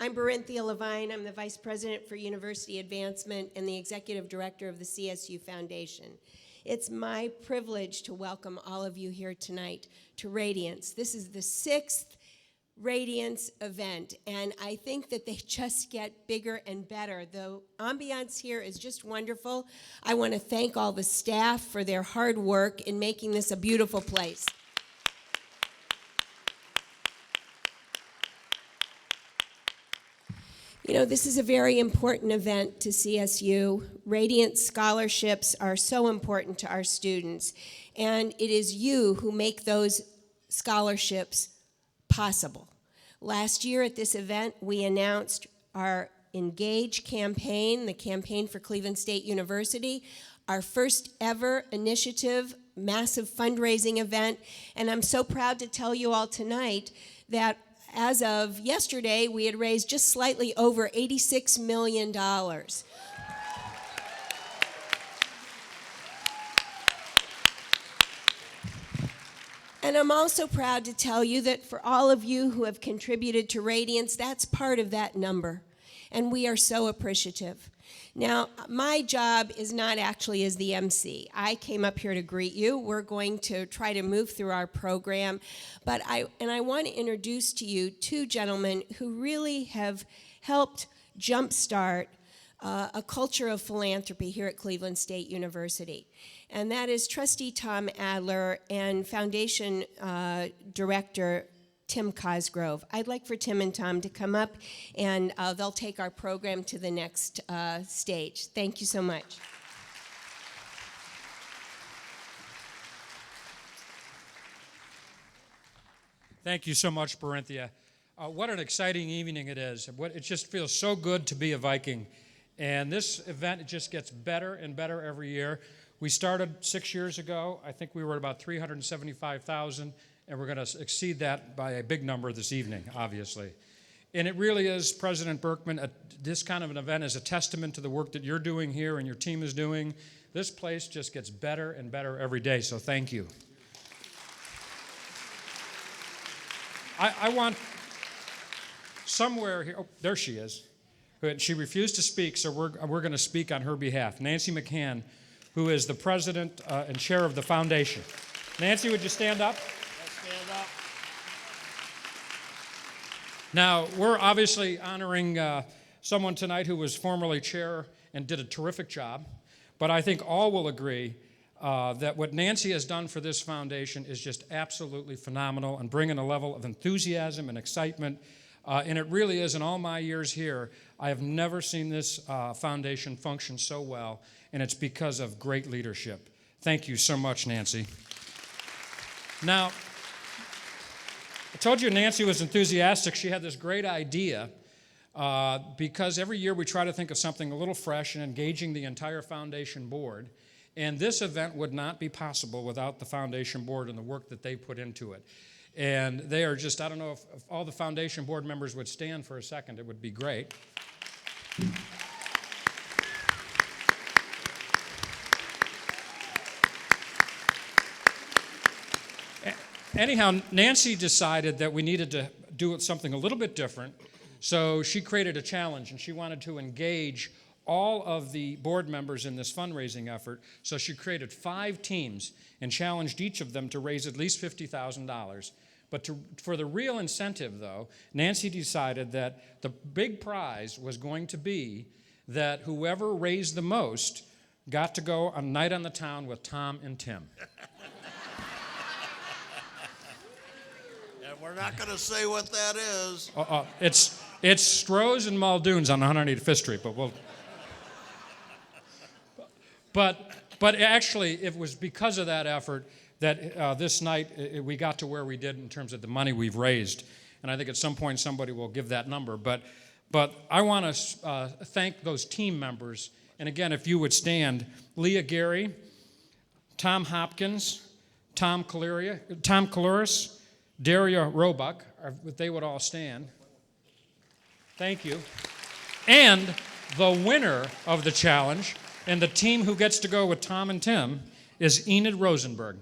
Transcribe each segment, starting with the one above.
I'm Barinthia Levine. I'm the Vice President for University Advancement and the Executive Director of the CSU Foundation. It's my privilege to welcome all of you here tonight to Radiance. This is the 6th Radiance event, and I think that they just get bigger and better. The ambiance here is just wonderful. I want to thank all the staff for their hard work in making this a beautiful place. You know, this is a very important event to CSU. Radiance scholarships are so important to our students, and it is you who make those scholarships possible. Last year at this event, we announced our Engage campaign, the campaign for Cleveland State University, our first ever initiative, massive fundraising event, and I'm so proud to tell you all tonight that as of yesterday, we had raised just slightly over $86 million. And I'm also proud to tell you that for all of you who have contributed to Radiance, that's part of that number. And we are so appreciative. Now, my job is not actually as the MC. I came up here to greet you. We're going to try to move through our program. But I want to introduce to you two gentlemen who really have helped jumpstart a culture of philanthropy here at Cleveland State University. And that is Trustee Tom Adler and Foundation Director Tim Cosgrove. I'd like for Tim and Tom to come up, and they'll take our program to the next stage. Thank you so much. Thank you so much, Barinthia. What an exciting evening it is. It just feels so good to be a Viking. And this event, it just gets better and better every year. We started 6 years ago. I think we were at about 375,000. And we're going to exceed that by a big number this evening, obviously. And it really is, President Berkman, this kind of an event is a testament to the work that you're doing here and your team is doing. This place just gets better and better every day, so thank you. I want somewhere here, oh, there she is. She refused to speak, so we're going to speak on her behalf. Nancy McCann, who is the president and chair of the foundation. Nancy, would you stand up? Now, we're obviously honoring someone tonight who was formerly chair and did a terrific job, but I think all will agree that what Nancy has done for this foundation is just absolutely phenomenal and bringing a level of enthusiasm and excitement, and it really is, in all my years here, I have never seen this foundation function so well, and it's because of great leadership. Thank you so much, Nancy. Now, I told you Nancy was enthusiastic. She had this great idea because every year we try to think of something a little fresh and engaging the entire foundation board. And this event would not be possible without the foundation board and the work that they put into it. And they are just, I don't know if all the foundation board members would stand for a second. It would be great. Anyhow, Nancy decided that we needed to do something a little bit different, so she created a challenge, and she wanted to engage all of the board members in this fundraising effort, so she created 5 teams and challenged each of them to raise at least $50,000. But for the real incentive, though, Nancy decided that the big prize was going to be that whoever raised the most got to go a night on the town with Tom and Tim. We're not going to say what that is. It's Stroh's and Muldoon's on 185th Street, but actually it was because of that effort that this night we got to where we did in terms of the money we've raised, and I think at some point somebody will give that number. But I want to thank those team members, and again, if you would stand, Leah Gary, Tom Hopkins, Tom Kalouris, Daria Roebuck, if they would all stand. Thank you. And the winner of the challenge, and the team who gets to go with Tom and Tim, is Enid Rosenberg.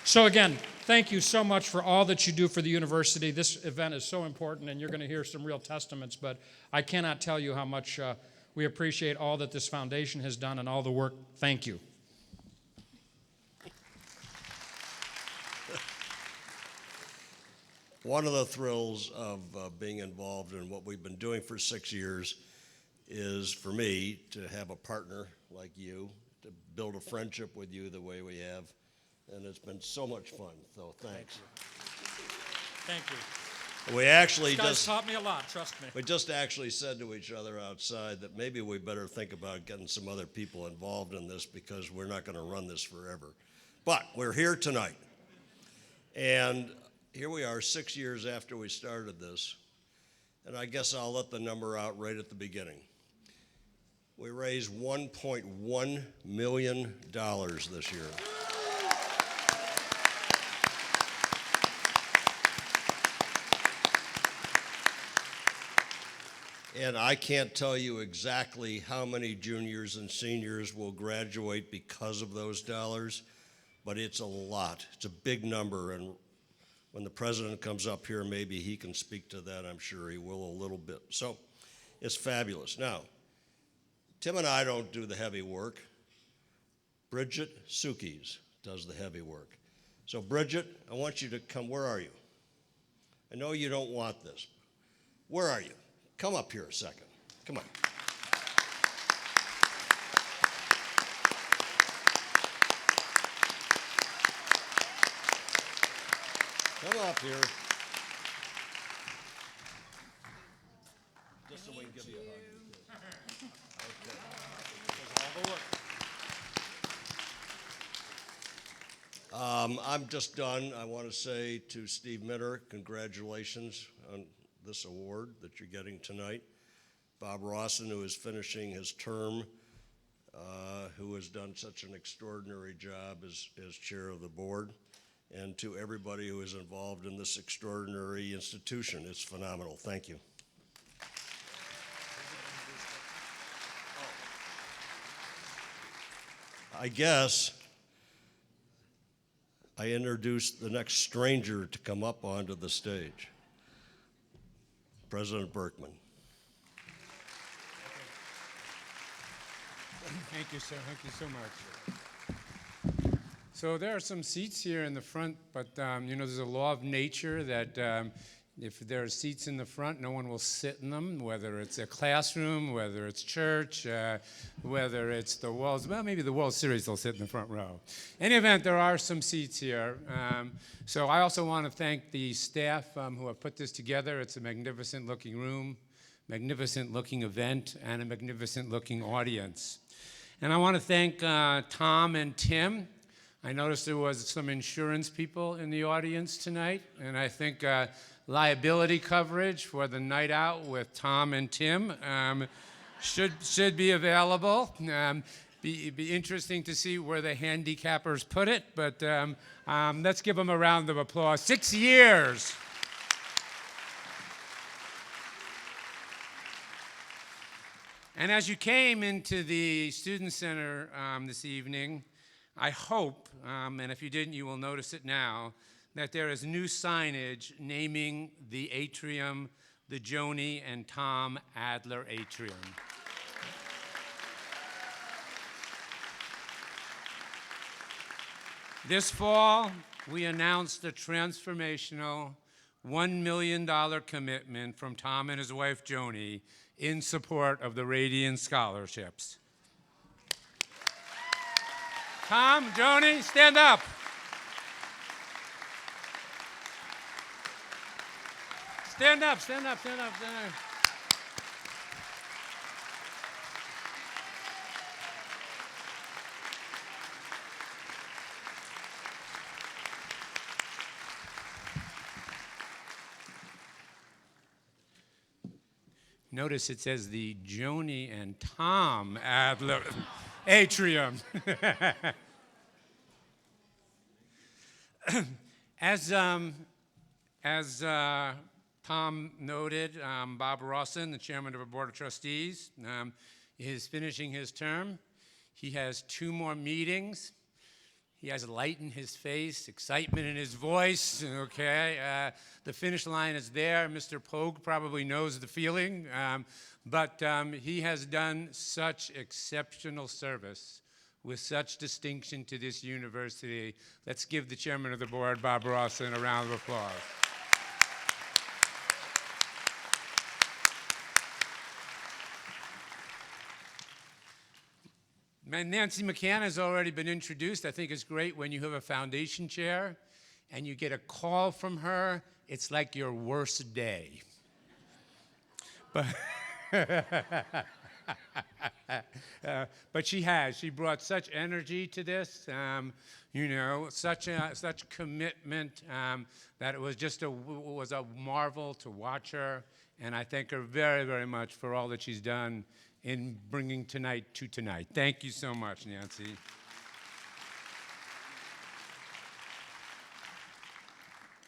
So again, thank you so much for all that you do for the university. This event is so important, and you're going to hear some real testaments, but I cannot tell you how much we appreciate all that this foundation has done and all the work. Thank you. One of the thrills of being involved in what we've been doing for 6 years is for me to have a partner like you, to build a friendship with you the way we have, and it's been so much fun, so thanks. Thank you. We actually This guy's taught me a lot, trust me. we just actually said to each other outside that maybe we better think about getting some other people involved in this because we're not going to run this forever. But we're here tonight, and here we are 6 years after we started this, and I guess I'll let the number out right at the beginning. We raised $1.1 million this year. And I can't tell you exactly how many juniors and seniors will graduate because of those dollars, but it's a lot. It's a big number, and when the president comes up here, maybe he can speak to that. I'm sure he will a little bit. So it's fabulous. Now, Tim and I don't do the heavy work. Bridget Sukes does the heavy work. So Bridget, I want you to come. Where are you? I know you don't want this. Where are you? Come up here a second. Come on. Come up here. Just so we can give you a hug. I'm just done. I want to say to Steve Mitter, congratulations on this award that you're getting tonight. Bob Rawson, who is finishing his term, who has done such an extraordinary job as chair of the board, and to everybody who is involved in this extraordinary institution. It's phenomenal. Thank you. I guess I introduced the next stranger to come up onto the stage, President Berkman. Thank you, sir. Thank you so much. So there are some seats here in the front, but you know, there's a law of nature that if there are seats in the front, no one will sit in them, whether it's a classroom, whether it's church, whether it's the World, well, maybe the World Series, they'll sit in the front row. In any event, there are some seats here. So I also want to thank the staff who have put this together. It's a magnificent looking room, magnificent looking event, and a magnificent looking audience. And I want to thank Tom and Tim. I noticed there was some insurance people in the audience tonight, and I think liability coverage for the night out with Tom and Tim should be available. Be interesting to see where the handicappers put it, but let's give them a round of applause. 6 years. And as you came into the Student Center this evening, I hope, and if you didn't, you will notice it now, that there is new signage naming the atrium the Joni and Tom Adler Atrium. This fall, we announced a transformational $1 million commitment from Tom and his wife Joni in support of the Radiance scholarships. Tom, Joni, stand up. Stand up, stand up, stand up, stand up. Notice it says the Joni and Tom Adler Atrium. As Tom noted, Bob Rawson, the chairman of our board of trustees, is finishing his term. He has 2 more meetings. He has light in his face, excitement in his voice, okay? The finish line is there. Mr. Pogue probably knows the feeling, but he has done such exceptional service with such distinction to this university. Let's give the chairman of the board, Bob Rawson, a round of applause. Nancy McCann has already been introduced. I think it's great when you have a foundation chair and you get a call from her. It's like your worst day. But, but she brought such energy to this, such commitment that it was just was a marvel to watch her. And I thank her very, very much for all that she's done in bringing tonight to tonight. Thank you so much, Nancy.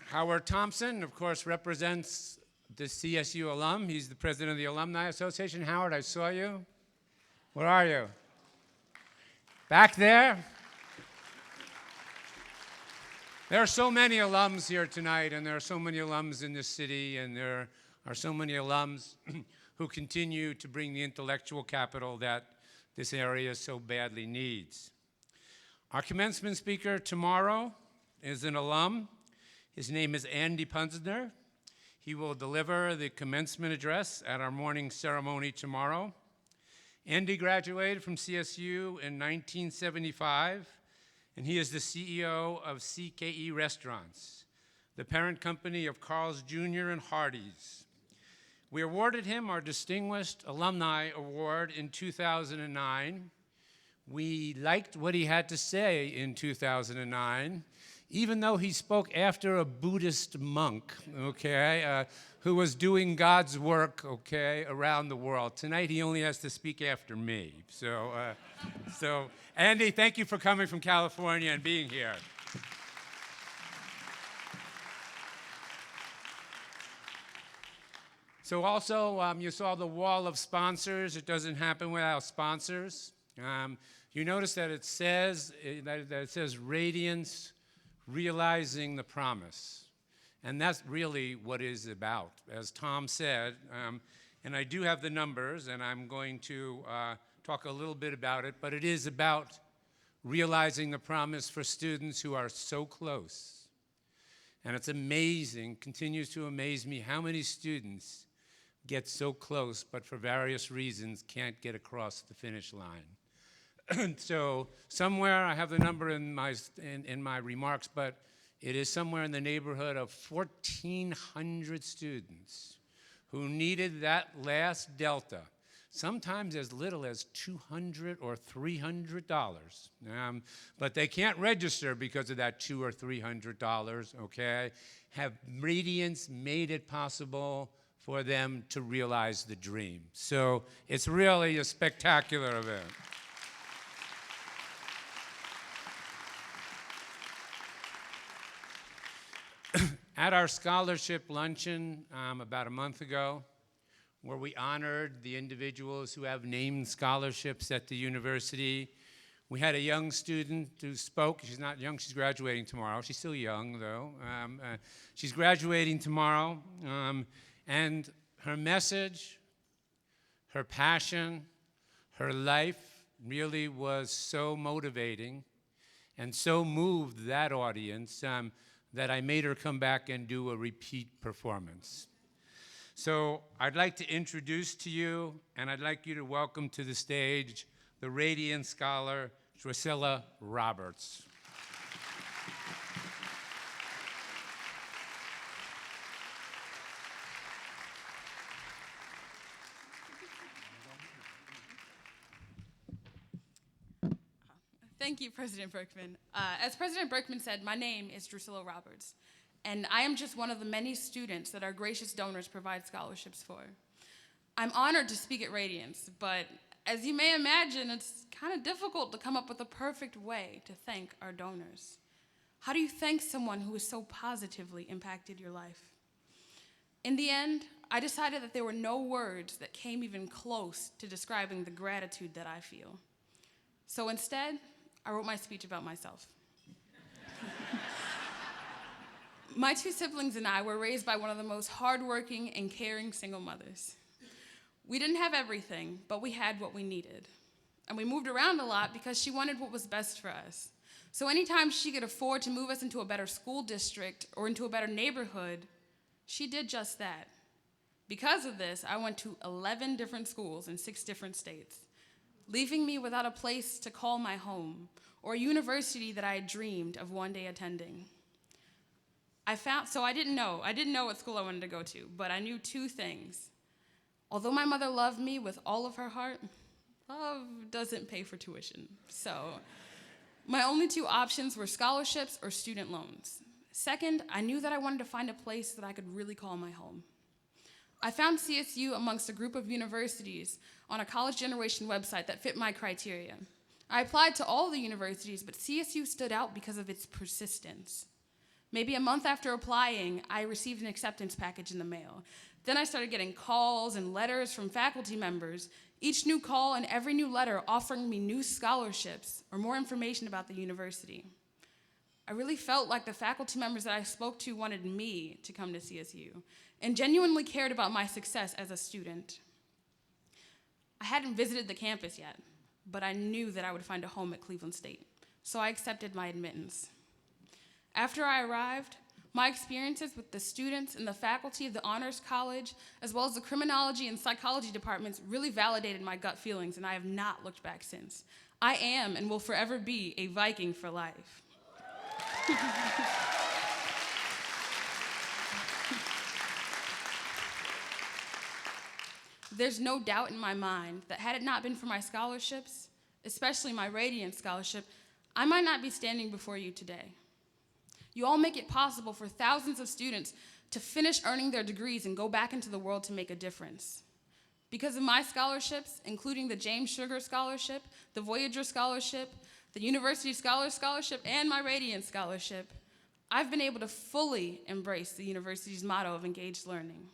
Howard Thompson, of course, represents the CSU alum. He's the president of the Alumni Association. Howard, I saw you. Where are you? Back there? There are so many alums here tonight, and there are so many alums in this city, and there are so many alums who continue to bring the intellectual capital that this area so badly needs. Our commencement speaker tomorrow is an alum. His name is Andy Punzner. He will deliver the commencement address at our morning ceremony tomorrow. Andy graduated from CSU in 1975, and he is the CEO of CKE Restaurants, the parent company of Carl's Jr. and Hardee's. We awarded him our Distinguished Alumni Award in 2009. We liked what he had to say in 2009, even though he spoke after a Buddhist monk, okay, who was doing God's work, okay, around the world. Tonight he only has to speak after me. So Andy, thank you for coming from California and being here. So also, you saw the wall of sponsors. It doesn't happen without sponsors. You notice that it says Radiance, realizing the promise. And that's really what it is about. As Tom said, and I do have the numbers, and I'm going to talk a little bit about it, but it is about realizing the promise for students who are so close. And it's amazing, continues to amaze me, how many students get so close, but for various reasons can't get across the finish line. So somewhere, I have the number in my remarks, but it is somewhere in the neighborhood of 1,400 students who needed that last delta, sometimes as little as $200 or $300. But they can't register because of that $200 or $300, okay? Have Radiance made it possible for them to realize the dream? So it's really a spectacular event. At our scholarship luncheon about a month ago, where we honored the individuals who have named scholarships at the university, we had a young student who spoke. She's not young, she's graduating tomorrow. She's still young, though. She's graduating tomorrow. And her message, her passion, her life really was so motivating and so moved that audience that I made her come back and do a repeat performance. So I'd like to introduce to you, and I'd like you to welcome to the stage the Radiance scholar, Drusilla Roberts. Thank you, President Berkman. As President Berkman said, my name is Drusilla Roberts, and I am just one of the many students that our gracious donors provide scholarships for. I'm honored to speak at Radiance, but as you may imagine, it's kind of difficult to come up with a perfect way to thank our donors. How do you thank someone who has so positively impacted your life? In the end, I decided that there were no words that came even close to describing the gratitude that I feel. So instead, I wrote my speech about myself. My two siblings and I were raised by one of the most hardworking and caring single mothers. We didn't have everything, but we had what we needed. And we moved around a lot because she wanted what was best for us. So anytime she could afford to move us into a better school district or into a better neighborhood, she did just that. Because of this, I went to 11 different schools in 6 different states, leaving me without a place to call my home or a university that I had dreamed of one day attending. I didn't know what school I wanted to go to, but I knew 2 things. Although my mother loved me with all of her heart, love doesn't pay for tuition. So my only 2 options were scholarships or student loans. Second, I knew that I wanted to find a place that I could really call my home. I found CSU amongst a group of universities on a college generation website that fit my criteria. I applied to all the universities, but CSU stood out because of its persistence. Maybe a month after applying, I received an acceptance package in the mail. Then I started getting calls and letters from faculty members, each new call and every new letter offering me new scholarships or more information about the university. I really felt like the faculty members that I spoke to wanted me to come to CSU and genuinely cared about my success as a student. I hadn't visited the campus yet, but I knew that I would find a home at Cleveland State, so I accepted my admittance. After I arrived, my experiences with the students and the faculty of the Honors College, as well as the criminology and psychology departments, really validated my gut feelings, and I have not looked back since. I am and will forever be a Viking for life. There's no doubt in my mind that had it not been for my scholarships, especially my Radiance scholarship, I might not be standing before you today. You all make it possible for thousands of students to finish earning their degrees and go back into the world to make a difference. Because of my scholarships, including the James Sugar Scholarship, the Voyager Scholarship, the University Scholars Scholarship, and my Radiance Scholarship, I've been able to fully embrace the university's motto of engaged learning.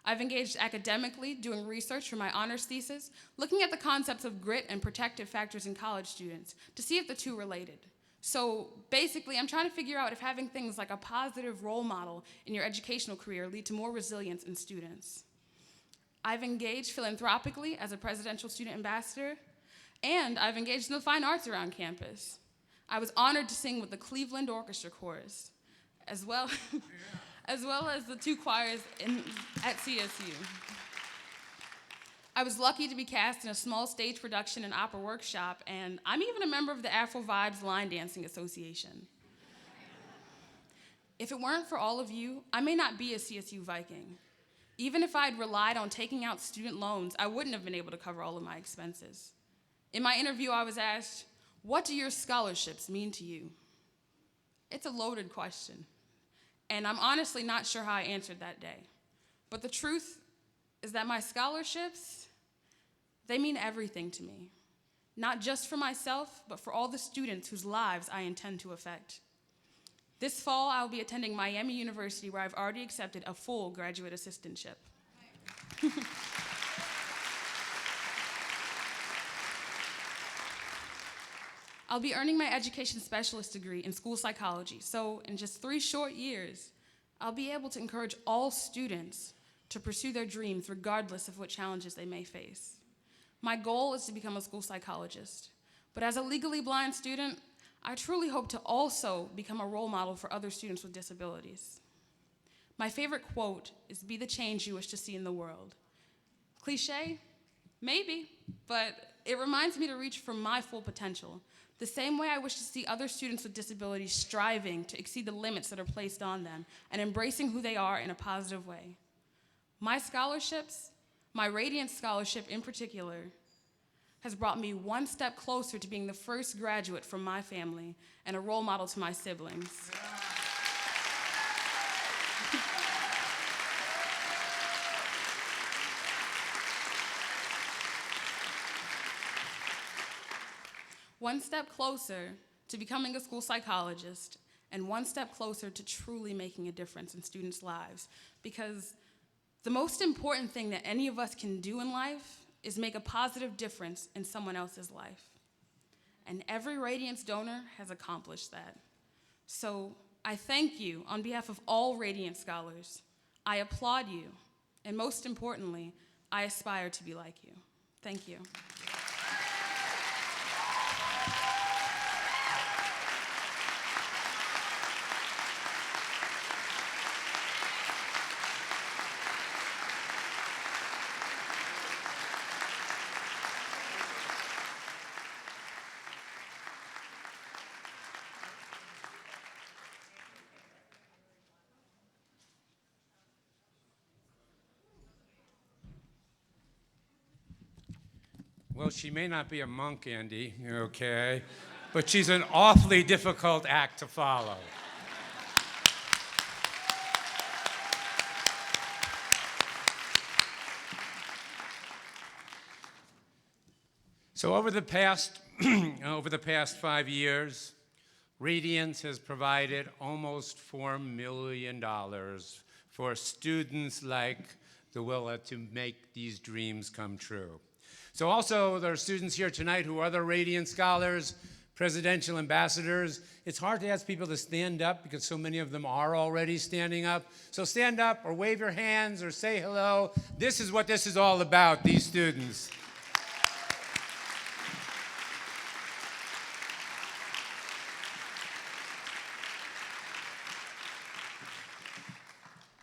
I've engaged academically, doing research for my honors thesis, looking at the concepts of grit and protective factors in college students to see if the two related. So basically, I'm trying to figure out if having things like a positive role model in your educational career lead to more resilience in students. I've engaged philanthropically as a presidential student ambassador, and I've engaged in the fine arts around campus. I was honored to sing with the Cleveland Orchestra Chorus, as well as the 2 choirs at CSU. I was lucky to be cast in a small stage production and opera workshop, and I'm even a member of the Afro Vibes Line Dancing Association. If it weren't for all of you, I may not be a CSU Viking. Even if I'd relied on taking out student loans, I wouldn't have been able to cover all of my expenses. In my interview, I was asked, "What do your scholarships mean to you?" It's a loaded question, and I'm honestly not sure how I answered that day. But the truth is that my scholarships, they mean everything to me. Not just for myself, but for all the students whose lives I intend to affect. This fall, I'll be attending Miami University, where I've already accepted a full graduate assistantship. I'll be earning my education specialist degree in school psychology, so in just 3 short years, I'll be able to encourage all students to pursue their dreams regardless of what challenges they may face. My goal is to become a school psychologist, but as a legally blind student, I truly hope to also become a role model for other students with disabilities. My favorite quote is, "Be the change you wish to see in the world." Cliche? Maybe, but it reminds me to reach for my full potential, the same way I wish to see other students with disabilities striving to exceed the limits that are placed on them and embracing who they are in a positive way. My scholarships, my Radiance Scholarship in particular, has brought me one step closer to being the first graduate from my family and a role model to my siblings. One step closer to becoming a school psychologist, and one step closer to truly making a difference in students' lives. Because the most important thing that any of us can do in life is make a positive difference in someone else's life. And every Radiance donor has accomplished that. So I thank you on behalf of all Radiance scholars. I applaud you, and most importantly, I aspire to be like you. Thank you. Well, she may not be a monk, Andy, okay? But she's an awfully difficult act to follow. So over the past 5 years, Radiance has provided almost $4 million for students like the Willa to make these dreams come true. So also, there are students here tonight who are other Radiance scholars, presidential ambassadors. It's hard to ask people to stand up because so many of them are already standing up. So stand up or wave your hands or say hello. This is what this is all about, these students.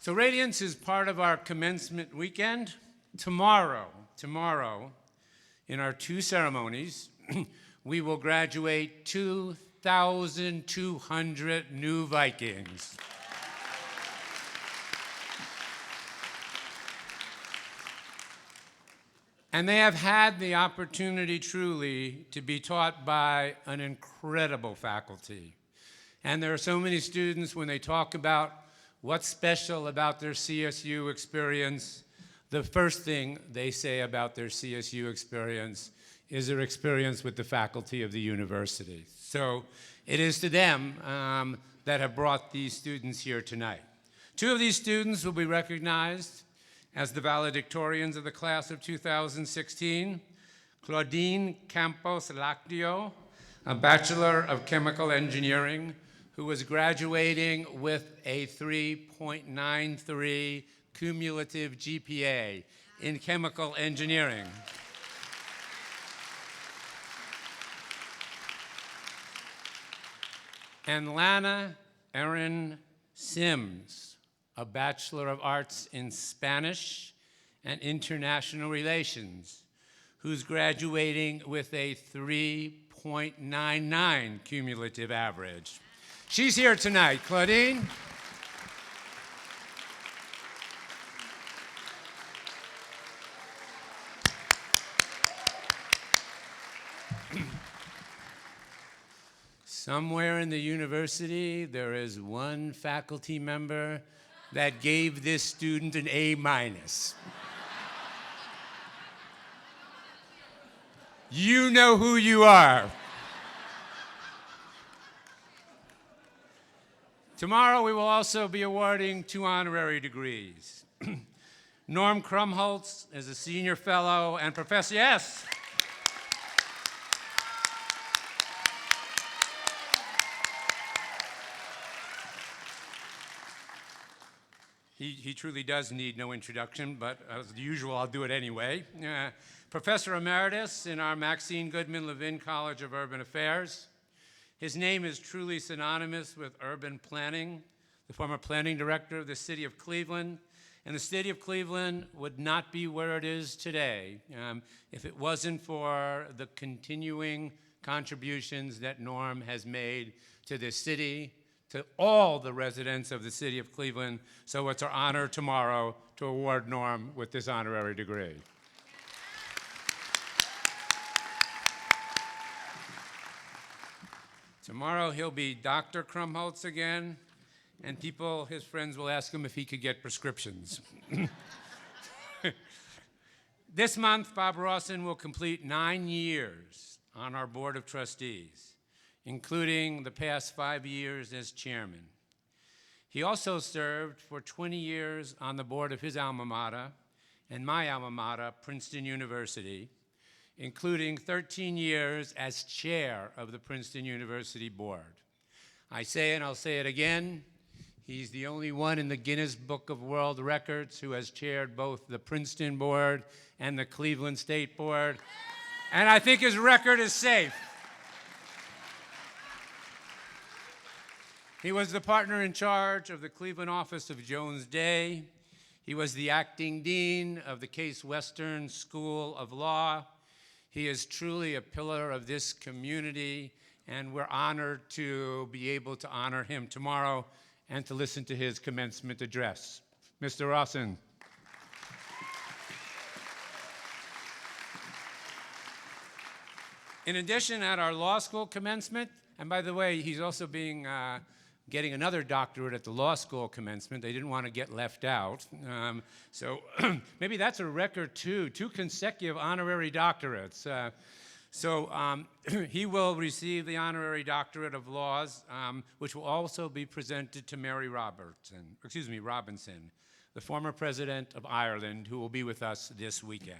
So Radiance is part of our commencement weekend. Tomorrow, in our two ceremonies, we will graduate 2,200 new Vikings. And they have had the opportunity truly to be taught by an incredible faculty. And there are so many students, when they talk about what's special about their CSU experience, the first thing they say about their CSU experience is their experience with the faculty of the university. So it is to them that have brought these students here tonight. Two of these students will be recognized as the valedictorians of the class of 2016. Claudine Campos Lactio, a Bachelor of Chemical Engineering, who is graduating with a 3.93 cumulative GPA in chemical engineering. And Lana Erin Sims, a Bachelor of Arts in Spanish and International Relations, who's graduating with a 3.99 cumulative average. She's here tonight. Claudine? Somewhere in the university, there is one faculty member that gave this student an A-. You know who you are. Tomorrow, we will also be awarding 2 honorary degrees. Norm Krumholtz is a senior fellow and professor, yes. He truly does need no introduction, but as usual, I'll do it anyway. Professor Emeritus in our Maxine Goodman Levin College of Urban Affairs. His name is truly synonymous with urban planning, the former planning director of the city of Cleveland. And the city of Cleveland would not be where it is today if it wasn't for the continuing contributions that Norm has made to this city, to all the residents of the city of Cleveland. So it's our honor tomorrow to award Norm with this honorary degree. Tomorrow he'll be Dr. Krumholtz again, and people, his friends, will ask him if he could get prescriptions. This month, Bob Rawson will complete 9 years on our Board of Trustees, including the past 5 years as chairman. He also served for 20 years on the board of his alma mater and my alma mater, Princeton University, including 13 years as chair of the Princeton University Board. I say, and I'll say it again, he's the only one in the Guinness Book of World Records who has chaired both the Princeton Board and the Cleveland State Board. And I think his record is safe. He was the partner in charge of the Cleveland office of Jones Day. He was the acting dean of the Case Western School of Law. He is truly a pillar of this community, and we're honored to be able to honor him tomorrow and to listen to his commencement address. Mr. Rawson. In addition, at our law school commencement, and by the way, he's also getting another doctorate at the law school commencement. They didn't want to get left out. So maybe that's a record too, 2 consecutive honorary doctorates. He will receive the honorary doctorate of laws, which will also be presented to Mary Robinson, the former president of Ireland, who will be with us this weekend.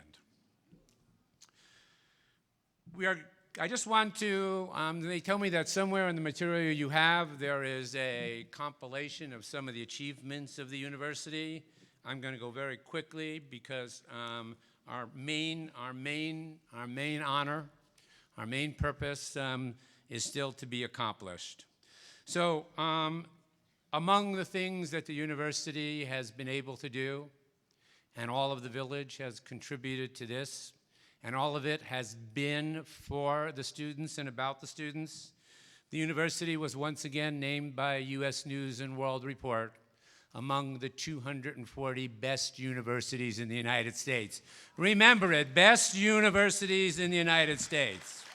I just want to, they tell me that somewhere in the material you have, there is a compilation of some of the achievements of the university. I'm going to go very quickly because our main honor, our main purpose is still to be accomplished. So among the things that the university has been able to do, and all of the village has contributed to this, and all of it has been for the students and about the students. The university was once again named by U.S. News and World Report among the 240 best universities in the United States. Remember it, best universities in the United States.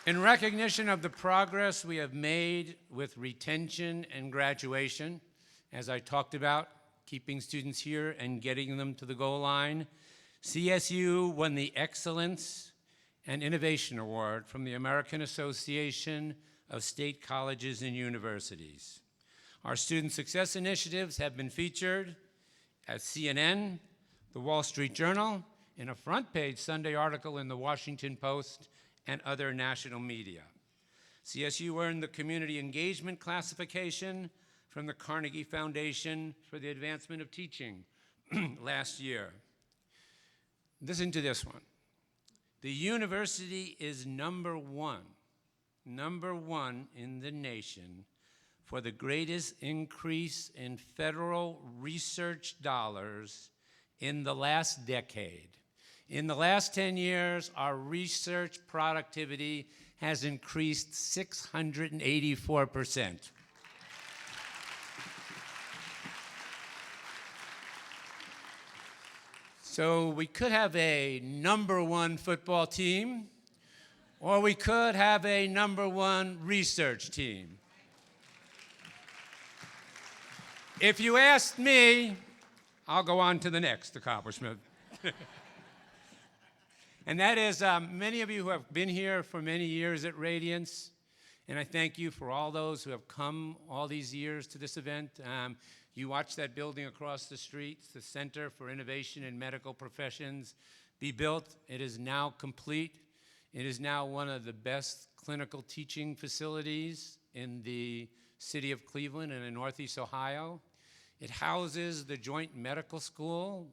In recognition of the progress we have made with retention and graduation, as I talked about, keeping students here and getting them to the goal line, CSU won the Excellence and Innovation Award from the American Association of State Colleges and Universities. Our student success initiatives have been featured at CNN, the Wall Street Journal, in a front page Sunday article in the Washington Post, and other national media. CSU earned the Community Engagement Classification from the Carnegie Foundation for the Advancement of Teaching last year. Listen to this one. The university is number one in the nation for the greatest increase in federal research dollars in the last decade. In the last 10 years, our research productivity has increased 684%. So we could have a number 1 football team, or we could have a number 1 research team. If you asked me, I'll go on to the next accomplishment. And that is, many of you who have been here for many years at Radiance, and I thank you for all those who have come all these years to this event. You watched that building across the street, the Center for Innovation in Medical Professions, be built. It is now complete. It is now one of the best clinical teaching facilities in the city of Cleveland and in Northeast Ohio. It houses the Joint Medical School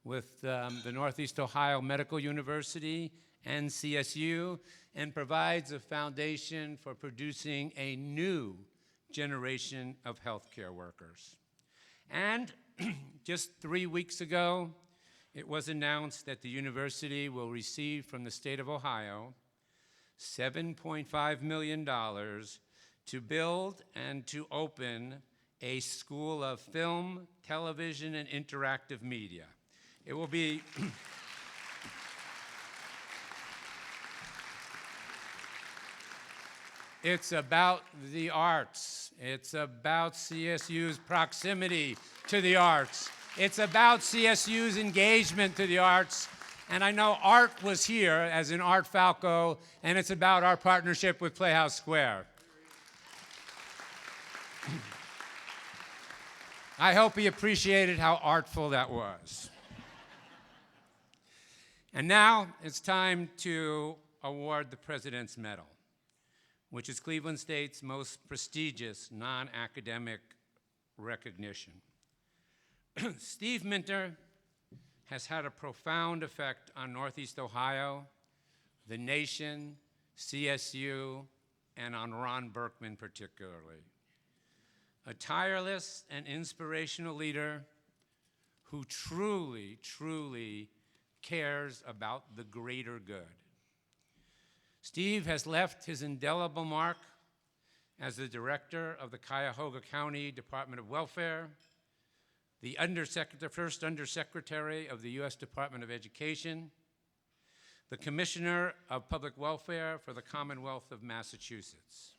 with the Northeast Ohio Medical University and CSU, and provides a foundation for producing a new generation of healthcare workers. And just 3 weeks ago, it was announced that the university will receive from the state of Ohio $7.5 million to build and to open a school of film, television, and interactive media. It will be It's about the arts. It's about CSU's proximity to the arts. It's about CSU's engagement to the arts. And I know Art was here, as in Art Falco, and it's about our partnership with Playhouse Square. I hope he appreciated how artful that was. And now it's time to award the President's Medal. which is Cleveland State's most prestigious non-academic recognition. Steve Minter has had a profound effect on Northeast Ohio, the nation, CSU, and on Ron Berkman particularly. A tireless and inspirational leader who truly, truly cares about the greater good. Steve has left his indelible mark as the director of the Cuyahoga County Department of Welfare, the first undersecretary of the U.S. Department of Education, the Commissioner of Public Welfare for the Commonwealth of Massachusetts.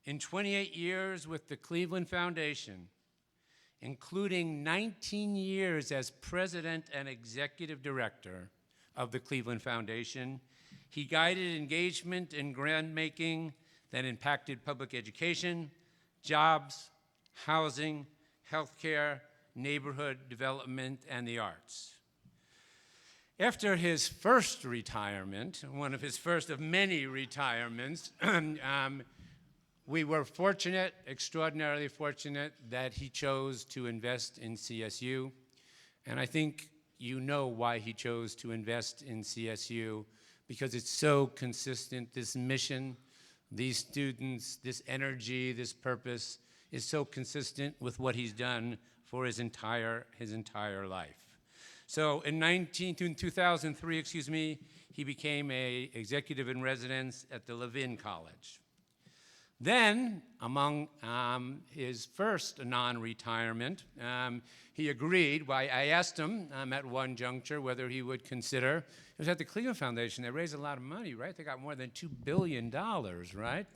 In 28 years with the Cleveland Foundation, including 19 years as president and executive director of the Cleveland Foundation, he guided engagement in grant-making that impacted public education, jobs, housing, healthcare, neighborhood development, and the arts. After his first retirement, one of his first of many retirements, we were fortunate, extraordinarily fortunate, that he chose to invest in CSU. And I think you know why he chose to invest in CSU, because it's so consistent. This mission, these students, this energy, this purpose is so consistent with what he's done for his entire life. So in 2003, he became an executive in residence at the Levin College. Then, among his first non-retirement, he agreed. I asked him at one juncture whether he would consider. It was at the Cleveland Foundation. They raised a lot of money, right? They got more than $2 billion, right?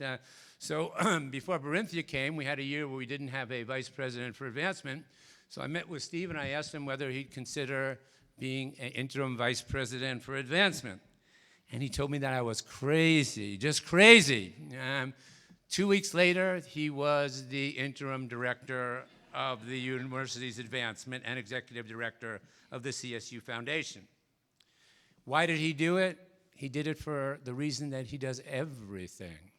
So before Barinthia came, we had a year where we didn't have a vice president for advancement. So I met with Steve, and I asked him whether he'd consider being an interim vice president for advancement. And he told me that I was crazy, just crazy. 2 weeks later, he was the interim director of the university's advancement and executive director of the CSU Foundation. Why did he do it? He did it for the reason that he does everything.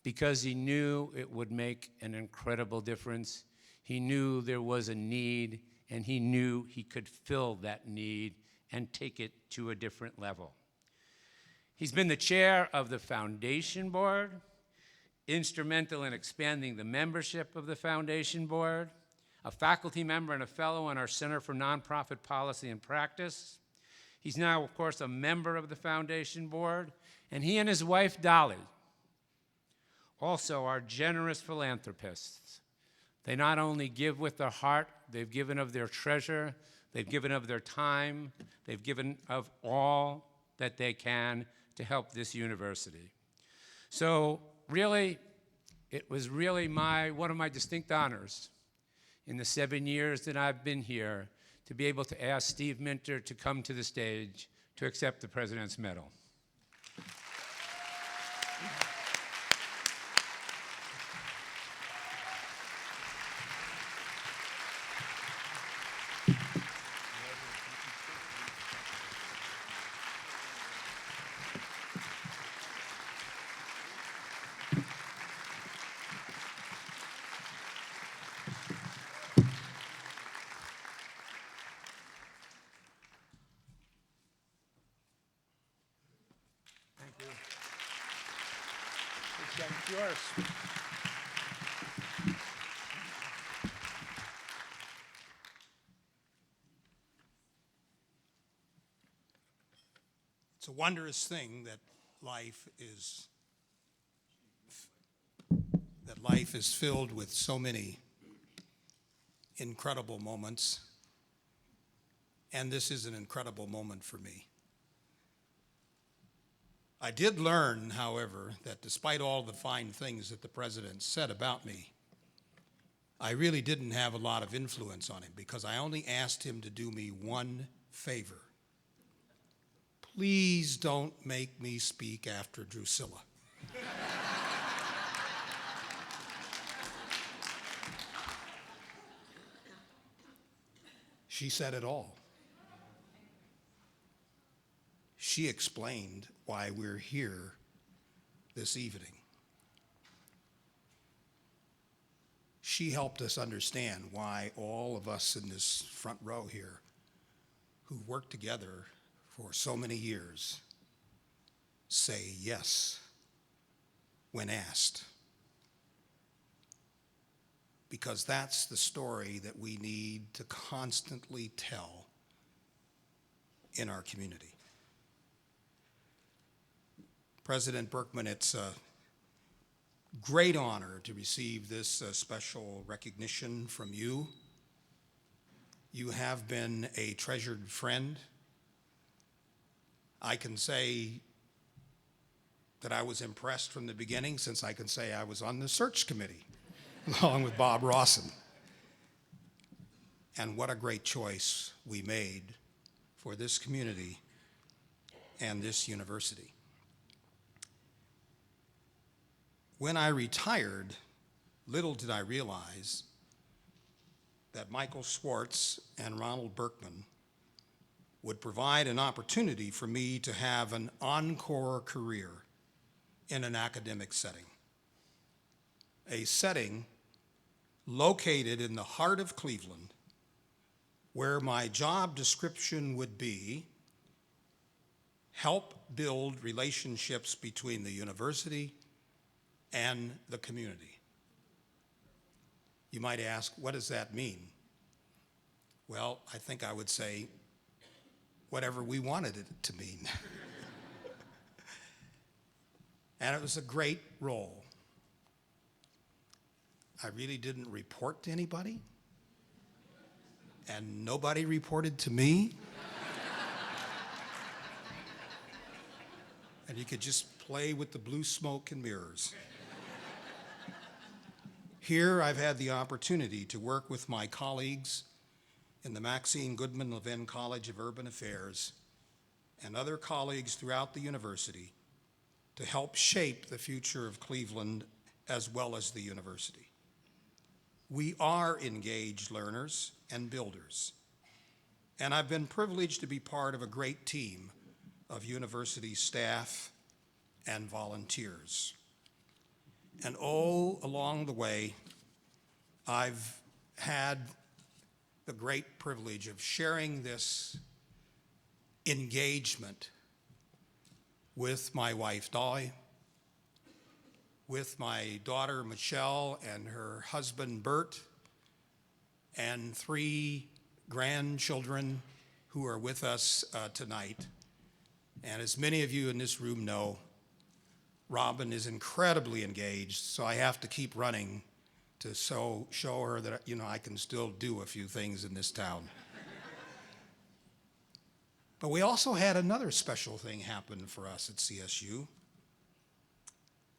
Because he knew it would make an incredible difference. He knew there was a need, and he knew he could fill that need and take it to a different level. He's been the chair of the foundation board, instrumental in expanding the membership of the foundation board, a faculty member and a fellow on our Center for Nonprofit Policy and Practice. He's now, of course, a member of the foundation board, and he and his wife, Dolly, also are generous philanthropists. They not only give with their heart, they've given of their treasure, they've given of their time, they've given of all that they can to help this university. So really, it was really one of my distinct honors in the 7 years that I've been here to be able to ask Steve Minter to come to the stage to accept the President's Medal. It's yours. It's a wondrous thing that life is filled with so many incredible moments, and this is an incredible moment for me. I did learn, however, that despite all the fine things that the president said about me, I really didn't have a lot of influence on him because I only asked him to do me one favor. Please don't make me speak after Drusilla. She said it all. She explained why we're here this evening. she helped us understand why all of us in this front row here who worked together for so many years say yes when asked. Because that's the story that we need to constantly tell in our community. President Berkman, it's a great honor to receive this special recognition from you. You have been a treasured friend. I can say that I was impressed from the beginning, since I can say I was on the search committee along with Bob Rawson. And what a great choice we made for this community and this university. When I retired, little did I realize that Michael Schwartz and Ronald Berkman would provide an opportunity for me to have an encore career in an academic setting. A setting located in the heart of Cleveland, where my job description would be help build relationships between the university and the community. You might ask, what does that mean? Well, I think I would say whatever we wanted it to mean. And it was a great role. I really didn't report to anybody, and nobody reported to me. And you could just play with the blue smoke and mirrors. Here, I've had the opportunity to work with my colleagues in the Maxine Goodman Levin College of Urban Affairs and other colleagues throughout the university to help shape the future of Cleveland as well as the university. We are engaged learners and builders, and I've been privileged to be part of a great team of university staff and volunteers. And along the way, I've had the great privilege of sharing this engagement with my wife, Dolly, with my daughter, Michelle, and her husband, Bert, and 3 grandchildren who are with us tonight. And as many of you in this room know, Robin is incredibly engaged, so I have to keep running to show her that, I can still do a few things in this town. But we also had another special thing happen for us at CSU,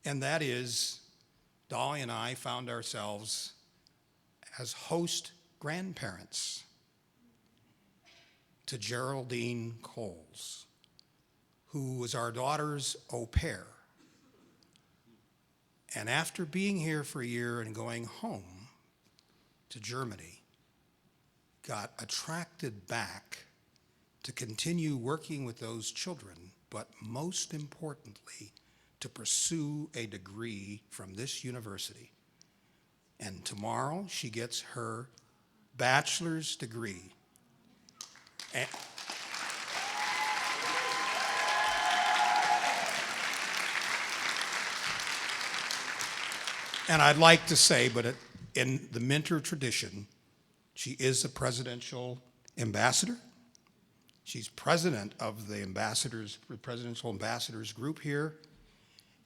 and that is Dolly and I found ourselves as host grandparents to Geraldine Coles, who was our daughter's au pair. And after being here for a year and going home to Germany, got attracted back to continue working with those children, but most importantly, to pursue a degree from this university. And tomorrow she gets her bachelor's degree. And I'd like to say, but in the Minter tradition, she is a presidential ambassador. She's president of the presidential ambassadors group here,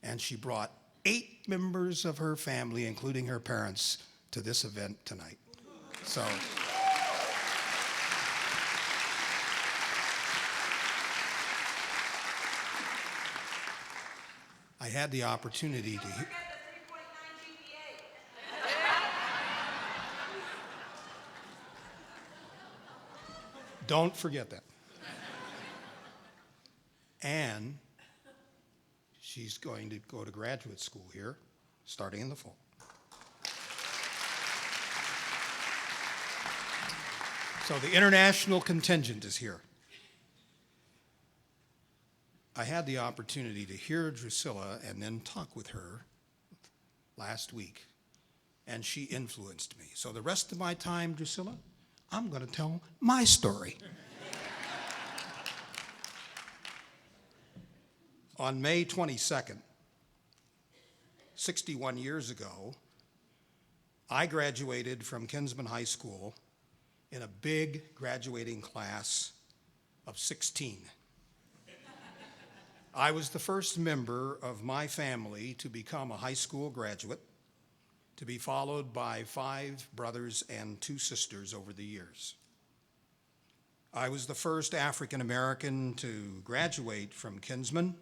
and she brought 8 members of her family, including her parents, to this event tonight. So, I had the opportunity to hear. Don't forget that. And she's going to go to graduate school here, starting in the fall. So the international contingent is here. I had the opportunity to hear Drusilla and then talk with her last week. and she influenced me. So the rest of my time, Drusilla, I'm going to tell my story. On May 22nd, 61 years ago, I graduated from Kinsman High School in a big graduating class of 16. I was the first member of my family to become a high school graduate, to be followed by 5 brothers and 2 sisters over the years. I was the first African American to graduate from Kinsman,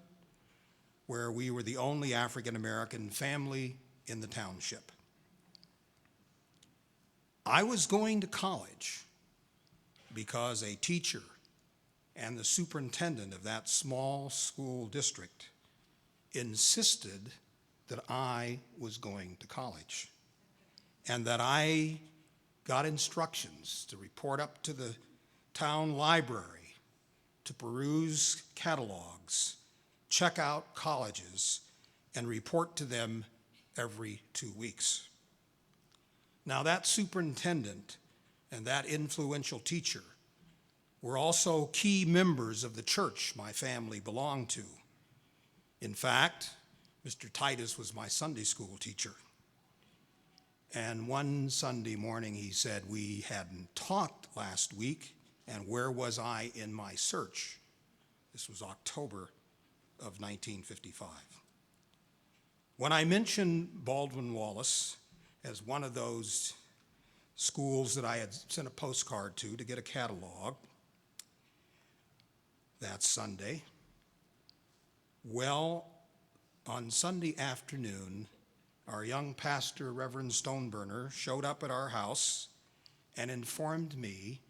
where we were the only African American family in the township. I was going to college because a teacher and the superintendent of that small school district insisted that I was going to college, and that I got instructions to report up to the town library, to peruse catalogs, check out colleges, and report to them every 2 weeks. Now, that superintendent and that influential teacher were also key members of the church my family belonged to. In fact, Mr. Titus was my Sunday school teacher. And one Sunday morning he said, "We hadn't talked last week, and where was I in my search?" This was October of 1955. When I mentioned Baldwin-Wallace as one of those schools that I had sent a postcard to get a catalog that Sunday, well, on Sunday afternoon, our young pastor, Reverend Stoneburner, showed up at our house and informed me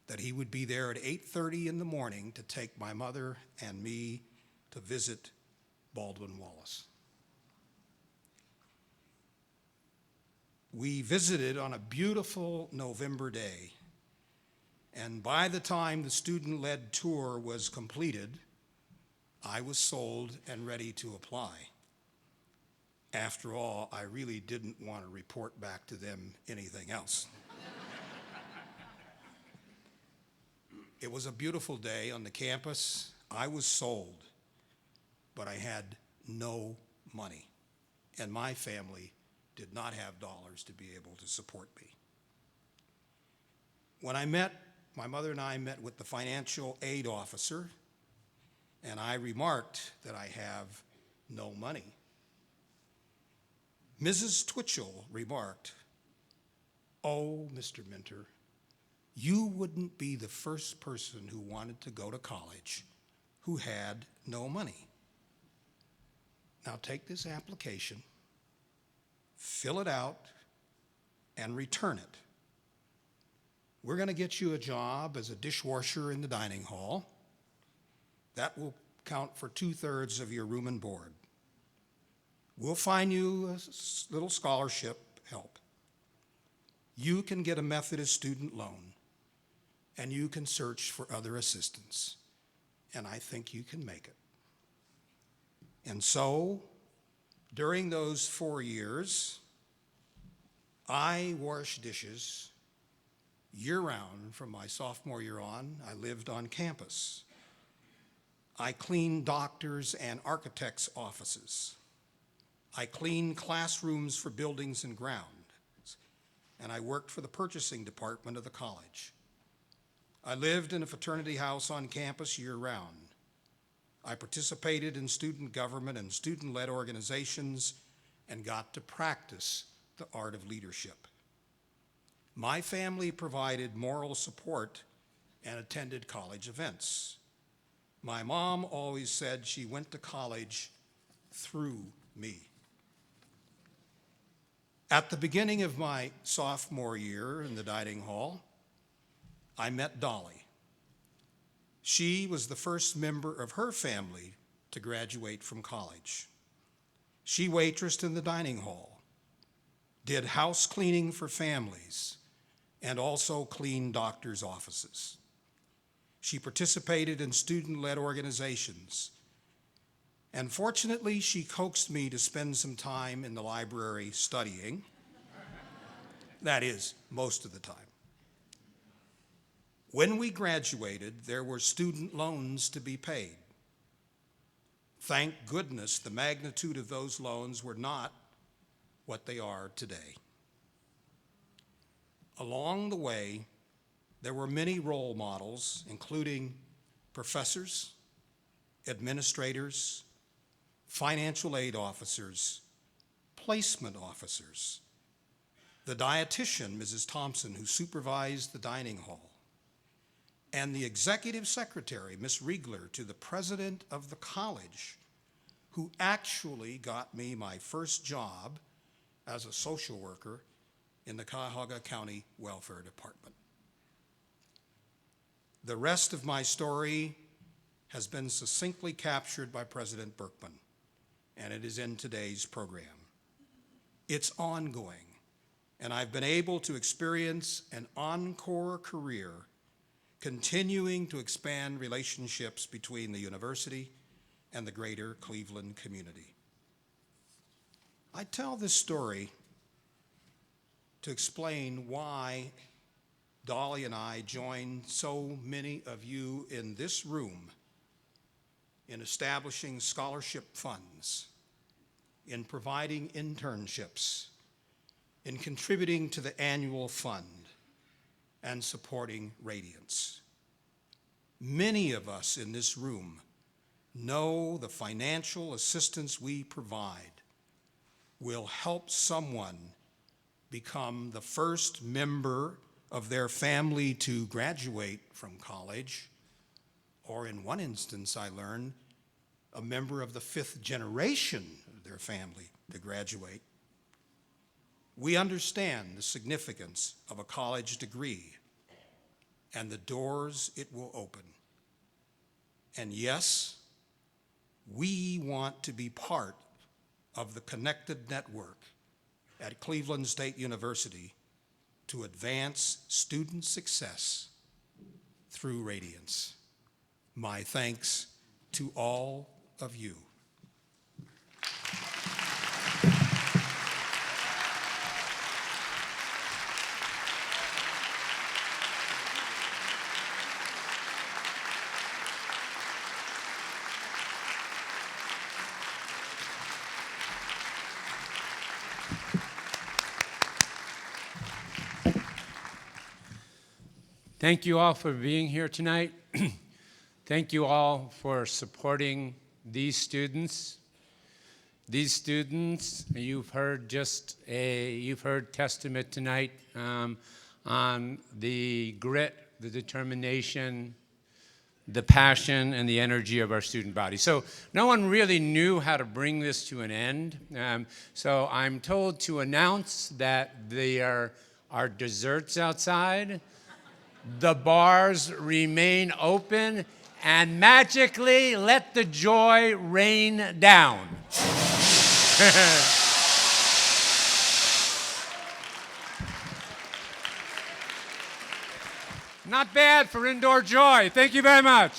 that he would be there at 8:30 in the morning to take my mother and me to visit Baldwin-Wallace. We visited on a beautiful November day, and by the time the student-led tour was completed, I was sold and ready to apply. After all, I really didn't want to report back to them anything else. It was a beautiful day on the campus. I was sold, but I had no money, and my family did not have dollars to be able to support me. When my mother and I met with the financial aid officer, and I remarked that I have no money. Mrs. Twitchell remarked, "Oh, Mr. Minter, you wouldn't be the first person who wanted to go to college who had no money. Now take this application, fill it out, and return it. We're going to get you a job as a dishwasher in the dining hall. That will count for 2/3 of your room and board. We'll find you a little scholarship help. You can get a Methodist student loan, and you can search for other assistance, and I think you can make it." And so, during those 4 years, I washed dishes year-round. From my sophomore year on, I lived on campus. I cleaned doctors' and architects' offices. I cleaned classrooms for buildings and grounds, and I worked for the purchasing department of the college. I lived in a fraternity house on campus year-round. I participated in student government and student-led organizations and got to practice the art of leadership. My family provided moral support and attended college events. My mom always said she went to college through me. At the beginning of my sophomore year in the dining hall, I met Dolly. She was the first member of her family to graduate from college. She waitressed in the dining hall, did house cleaning for families, and also cleaned doctors' offices. She participated in student-led organizations, and fortunately, she coaxed me to spend some time in the library studying. That is, most of the time. When we graduated, there were student loans to be paid. Thank goodness the magnitude of those loans were not what they are today. Along the way, there were many role models, including professors, administrators, financial aid officers, placement officers, the dietitian, Mrs. Thompson, who supervised the dining hall, and the executive secretary, Miss Riegler, to the president of the college, who actually got me my first job as a social worker in the Cuyahoga County Welfare Department. The rest of my story has been succinctly captured by President Berkman, and it is in today's program. It's ongoing, and I've been able to experience an encore career, continuing to expand relationships between the university and the greater Cleveland community. I tell this story to explain why Dolly and I joined so many of you in this room in establishing scholarship funds, in providing internships, in contributing to the annual fund, and supporting Radiance. Many of us in this room know the financial assistance we provide will help someone become the first member of their family to graduate from college, or in one instance I learned, a member of the 5th generation of their family to graduate. We understand the significance of a college degree and the doors it will open. And yes, we want to be part of the connected network at Cleveland State University to advance student success through Radiance. My thanks to all of you. Thank you all for being here tonight. Thank you all for supporting these students. These students, you've heard testament tonight on the grit, the determination, the passion, and the energy of our student body. So no one really knew how to bring this to an end. So I'm told to announce that there are desserts outside. The bars remain open, and magically let the joy rain down. Not bad for indoor joy. Thank you very much.